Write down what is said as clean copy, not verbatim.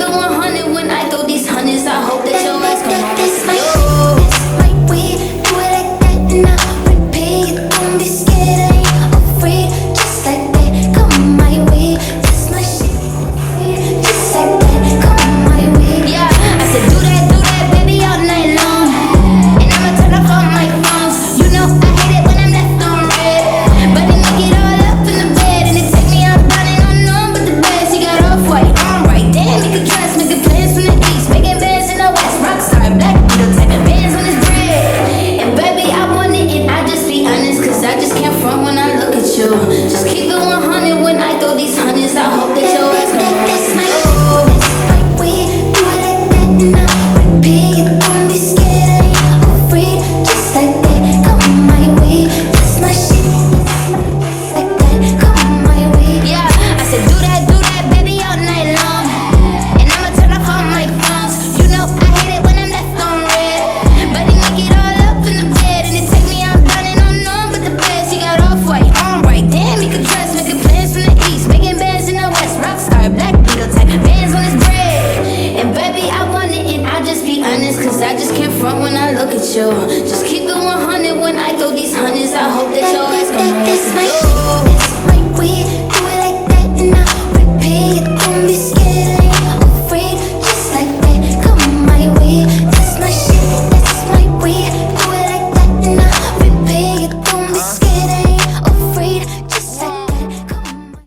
it 100 when I throw these hundreds. I hope that your ass come home. That's my way. Do it like that and I'll repeat. Don't be scared, I ain't afraid. Just like that, come my way. That's my shit. Just like that, come my way. Yeah, I said do that, baby, all night long. And I'ma turn off all my phones. You know I hate it when I'm left on red. But they make it all up in the bed. And they take me out down and unknown. But the best, you got off-white on right. Damn, you can dress, making plans from the east. Making bands in the west, rockstar, black beetle, taking bands on his bread. And baby, I want it and I just be honest. Cause I just can't front when I look at you. Just keep it 100 when I throw these hundreds. I hope that your ass come home. That's my way. Do it like that and I'll repeat. Don't be scared, I ain't afraid. Just like that, come my way. That's my shit. Like that, come my way. Yeah, I said do that, baby, all night long. And I'ma turn off all my phones. You know I hate it when I'm left on red. But they make it all up in the bed. And they take me out down and unknown. But the best, you got off-white on right. Damn, you can dress, making plans from the east. Making bands in the west, rockstar, black beetle, taking bands on his bread. And baby, I want it and I'll just be honest. Cause I just can't front when I look at you. Just keep it 100 when I throw these hundreds. I hope that your ass come home. That's my